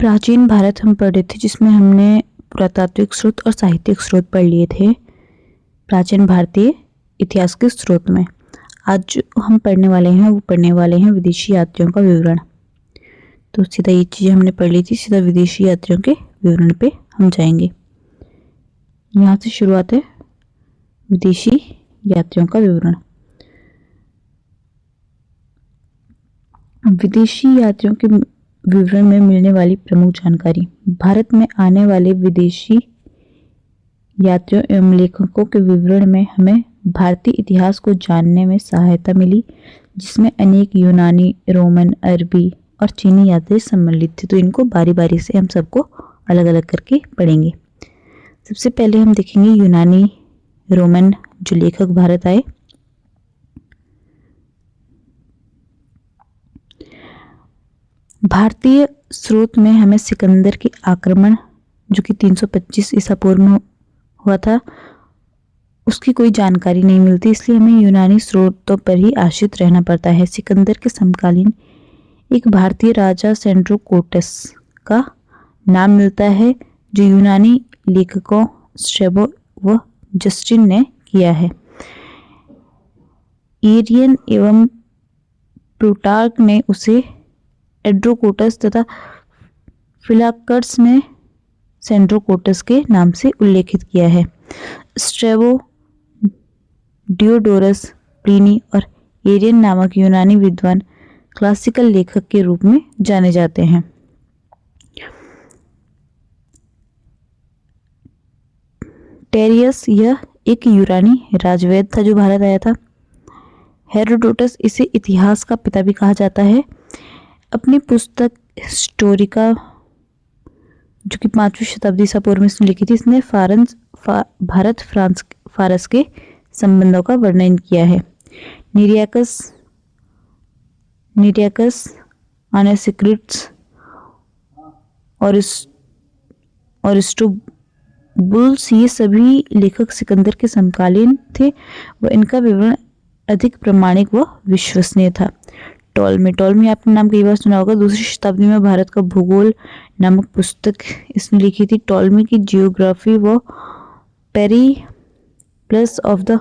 प्राचीन भारत हम पढ़ रहे थे, जिसमें हमने पुरातात्विक स्रोत और साहित्यिक स्रोत पढ़ लिए थे प्राचीन भारतीय इतिहास के स्रोत में। आज जो हम पढ़ने वाले हैं वो पढ़ने वाले हैं विदेशी यात्रियों का विवरण। तो सीधा ये चीज़ हमने पढ़ ली थी, सीधा विदेशी यात्रियों के विवरण पे हम जाएंगे। यहाँ से शुरुआत है विदेशी यात्रियों का विवरण। विदेशी यात्रियों के विवरण में मिलने वाली प्रमुख जानकारी। भारत में आने वाले विदेशी यात्रियों एवं लेखकों के विवरण में हमें भारतीय इतिहास को जानने में सहायता मिली, जिसमें अनेक यूनानी, रोमन, अरबी और चीनी यात्री सम्मिलित थे। तो इनको बारी बारी से हम सबको अलग अलग करके पढ़ेंगे। सबसे पहले हम देखेंगे यूनानी, रोमन जो लेखक भारत आए। भारतीय स्रोत में हमें सिकंदर के आक्रमण जो कि 325 ईसा पूर्व में हुआ था, उसकी कोई जानकारी नहीं मिलती, इसलिए हमें यूनानी स्रोतों पर ही आश्रित रहना पड़ता है। सिकंदर के समकालीन एक भारतीय राजा सेंड्रोकोटस का नाम मिलता है, जो यूनानी लेखकों स्ट्रैबो व जस्टिन ने किया है। एरियन एवं प्लूटार्क ने उसे एड्रोकोटस तथा फिलाक्टस ने सेंड्रोकोटस के नाम से उल्लेखित किया है। स्ट्रैबो, डियोडोरस, प्लिनी और एरियन नामक यूनानी विद्वान क्लासिकल लेखक के रूप में जाने जाते हैं। टेरियस यह एक यूनानी राजवैद्य था जो भारत आया था। हेरोडोटस, इसे इतिहास का पिता भी कहा जाता है। अपनी पुस्तक हिस्टोरिका जो कि 5वीं शताब्दी ईसा पूर्व में इसने लिखी थी, इसने भारत फारस के संबंधों का वर्णन किया है। निरियाकस, आनेसिक्रिट्स और अरिस्टोबुल्स, ये सभी लेखक सिकंदर के समकालीन थे व इनका विवरण अधिक प्रामाणिक व विश्वसनीय था। टॉलमी आपने नाम कई बार सुना होगा। 2री शताब्दी में भारत का भूगोल नामक पुस्तक इसने लिखी थी। टॉलमी की जियोग्राफी व पेरिप्लस ऑफ द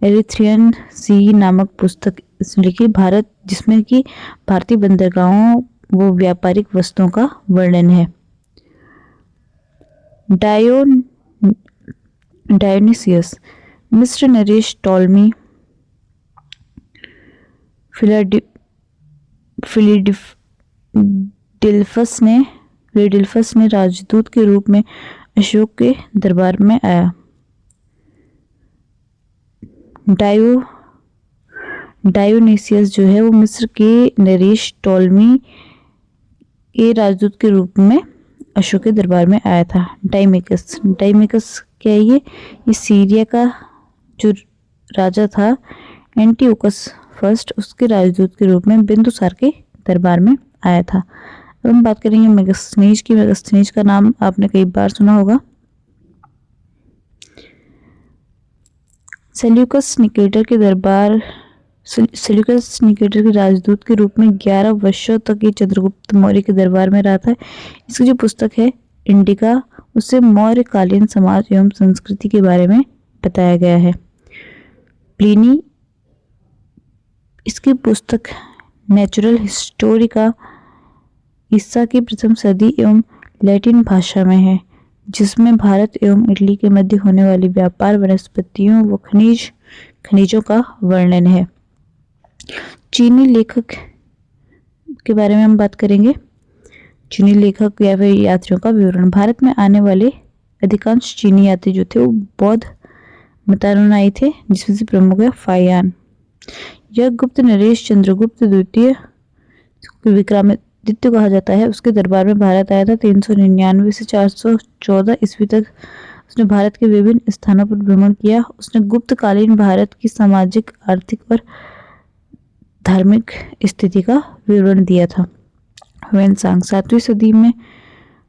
एरिथ्रियन सी नामक पुस्तक इसने लिखी भारत, जिसमें कि भारतीय बंदरगाहों व व्यापारिक वस्तुओं का वर्णन है। डायोनिसियस, मिस्र नरेश टॉलमी फिलिडेल्फस ने राजदूत के रूप में अशोक के दरबार में आया। डायोनिसियस जो है वो मिस्र के नरेश टॉलमी के राजदूत के रूप में अशोक के दरबार में आया था। डाइमेकस क्या है ये सीरिया का जो राजा था एंटियोकस फर्स्ट, उसके राजदूत के रूप में बिंदुसार के दरबार में आया था। अब हम बात करेंगे मेगास्थनीज की। मेगास्थनीज का नाम आपने कई बार सुना होगा। सेल्यूकस निकेटर के राजदूत के रूप में 11 वर्षों तक ये चंद्रगुप्त मौर्य के दरबार में रहा था। इसकी जो पुस्तक है इंडिका, उससे मौर्यकालीन समाज एवं संस्कृति के बारे में बताया गया है। प्लिनी, इसकी पुस्तक नेचुरल हिस्टोरिका ईसा की प्रथम सदी एवं लैटिन भाषा में है, जिसमें भारत एवं इटली के मध्य होने वाली व्यापार, वनस्पतियों व खनिजों का वर्णन है। चीनी लेखक के बारे में हम बात करेंगे। चीनी लेखक या फिर यात्रियों का विवरण। भारत में आने वाले अधिकांश चीनी यात्री जो थे वो बौद्ध मतानुयायी थे, जिसमें से प्रमुख है फायान। यह गुप्त नरेश चंद्रगुप्त द्वितीय विक्रमादित्य कहा जाता है, उसके दरबार में भारत आया था। 399 से 414 ईस्वी तक उसने भारत के विभिन्न स्थानों पर भ्रमण किया। उसने गुप्तकालीन भारत की सामाजिक, आर्थिक और धार्मिक स्थिति का विवरण दिया था। ह्वेनसांग 7वीं सदी में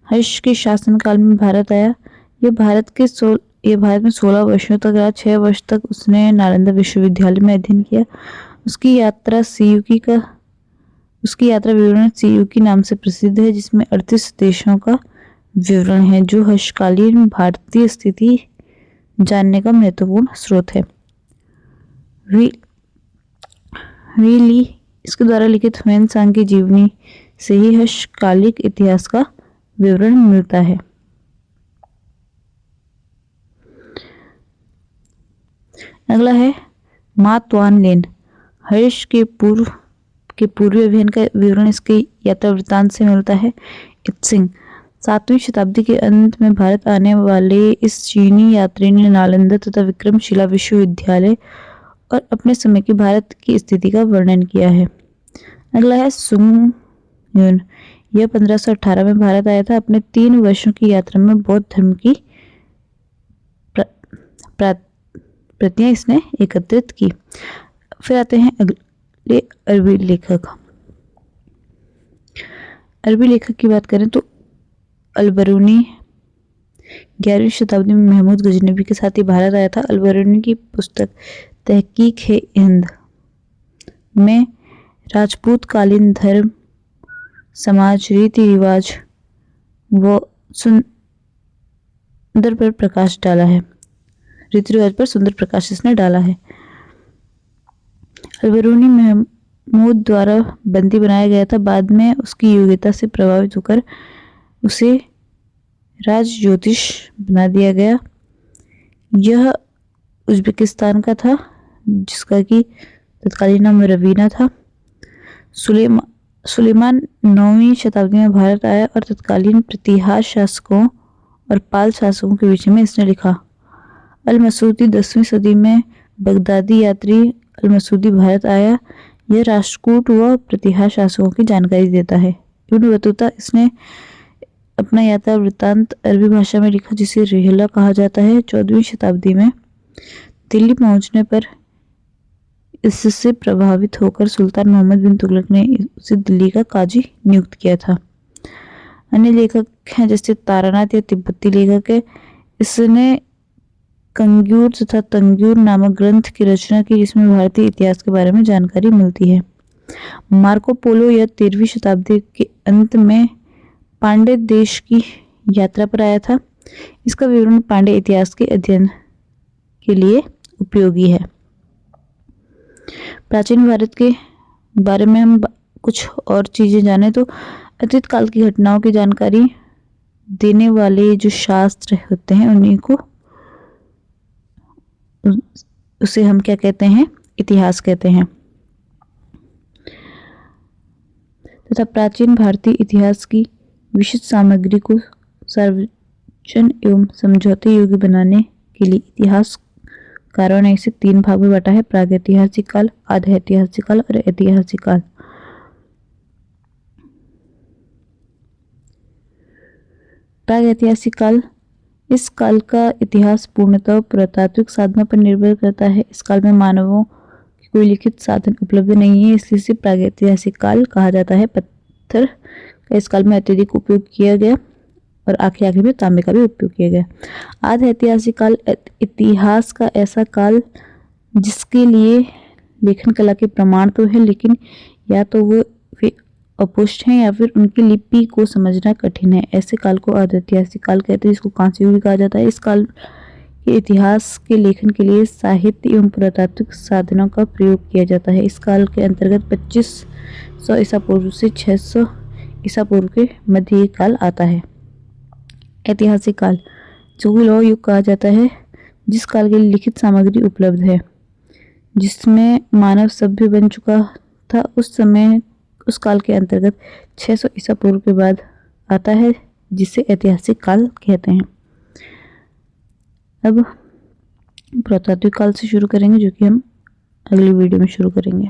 हर्ष के शासनकाल में भारत आया। यह भारत में 16 वर्षों तक रहा। 6 वर्ष तक उसने नालंदा विश्वविद्यालय में अध्ययन किया। उसकी यात्रा उसकी यात्रा विवरण सीयूकी नाम से प्रसिद्ध है, जिसमें 38 देशों का विवरण है, जो हर्षकालीन भारतीय स्थिति जानने का महत्वपूर्ण स्रोत है। वी ली इसके द्वारा लिखित ह्वेन सांग की जीवनी से ही हर्षकालिक इतिहास का विवरण मिलता है। अगला है मा त्वान लेन। हर्ष के पूर्वी अभियान का विवरण इसके यात्रा वृत्तांत से मिलता है। इत्सिंग 7वीं शताब्दी के अंत में भारत आने वाले इस चीनी यात्री ने नालंदा तथा विक्रमशिला विश्वविद्यालय और अपने समय की भारत की स्थिति का वर्णन किया है। अगला है सुंग युन। यह 1518 में भारत आया था। अपने 3 वर्षों की यात्रा में बौद्ध धर्म की प्रतियां इसने एकत्रित की। फिर आते हैं अगले अरबी लेखक। अरबी लेखक की बात करें तो अल-बरूनी 11वीं शताब्दी में महमूद गजनबी के साथ ही भारत आया था। अल-बरूनी की पुस्तक तहकीक-ए-हिंद में राजपूत कालीन धर्म, समाज, रीति रिवाज व सुंदर पर प्रकाश डाला है। रीति रिवाज पर सुंदर प्रकाश इसने डाला है। अल-बरूनी महमूद द्वारा बंदी बनाया गया था। बाद में उसकी योग्यता से प्रभावित होकर उसे राज ज्योतिष बना दिया गया। यह उज्बेकिस्तान का था, जिसका कि तत्कालीन नाम रवीना था। सुलेमान 9वीं शताब्दी में भारत आया और तत्कालीन प्रतिहार शासकों और पाल शासकों के बीच में इसने लिखा। अल-मसूदी 10वीं सदी में बगदादी यात्री अल-मसूदी भारत आया। यह राष्ट्रकूट व प्रतिहार शासकों की जानकारी देता है। इब्न बतूता इसने अपना यात्रा वृत्तांत अरबी भाषा में लिखा, जिसे रेहला कहा जाता है। 14वीं शताब्दी में दिल्ली पहुंचने पर इससे प्रभावित होकर सुल्तान मोहम्मद बिन तुगलक ने उसे दिल्ली का काजी नियुक्त किया था। अन्य लेखक हैं जैसे तारानाथ या तिब्बती लेखक है। इसने कंग्यूर तथा तंग्यूर नामक ग्रंथ की रचना की, जिसमें भारतीय इतिहास के बारे में जानकारी मिलती है। मार्को पोलो यह 13वीं शताब्दी के अंत में पांड्य देश की यात्रा पर आया था। इसका विवरण पांड्य इतिहास के अध्ययन के लिए उपयोगी है। प्राचीन भारत के बारे में हम कुछ और चीजें जाने तो अतीत काल की घटनाओं की जानकारी देने वाले जो शास्त्र होते हैं उन्हीं को उसे हम क्या कहते हैं? इतिहास कहते हैं। तथा प्राचीन भारतीय इतिहास की विशिष्ट सामग्री को सार्वजन एवं समझौते योग्य बनाने के लिए इतिहासकारों ने इसे 3 भाग में बांटा है: प्रागैतिहासिक काल, आधा ऐतिहासिक काल और ऐतिहासिक काल। प्रागैतिहासिक काल, इस काल का इतिहास पूर्णतः पुरातात्विक साधनों पर निर्भर करता है। इस काल में मानवों की कोई लिखित साधन उपलब्ध नहीं है, इसलिए इसे प्रागैतिहासिक काल कहा जाता है। पत्थर का इस काल में अत्यधिक उपयोग किया गया और आखिरी में तांबे का भी उपयोग किया गया। आधा ऐतिहासिक काल, इतिहास का ऐसा काल जिसके लिए लेखन कला के प्रमाण तो है, लेकिन या तो वो अपुष्ट हैं या फिर उनकी लिपि को समझना कठिन है। ऐसे काल को आधा ऐतिहासिक काल कहते हैं, जिसको कांस्य युग भी कहा जाता है। इस काल के इतिहास के लेखन के लिए साहित्य एवं पुरातात्विक साधनों का प्रयोग किया जाता है। इस काल के अंतर्गत 2500 ईसा पूर्व से 600 ईसा पूर्व के मध्य ये काल आता है। ऐतिहासिक काल, जो लौह युग कहा जाता है, जिस काल के लिए लिखित सामग्री उपलब्ध है, जिसमें मानव सभ्य बन चुका था, उस काल के अंतर्गत 600 ईसा पूर्व के बाद आता है, जिसे ऐतिहासिक काल कहते हैं। अब पुरातात्विक काल से शुरू करेंगे, जो कि हम अगली वीडियो में शुरू करेंगे।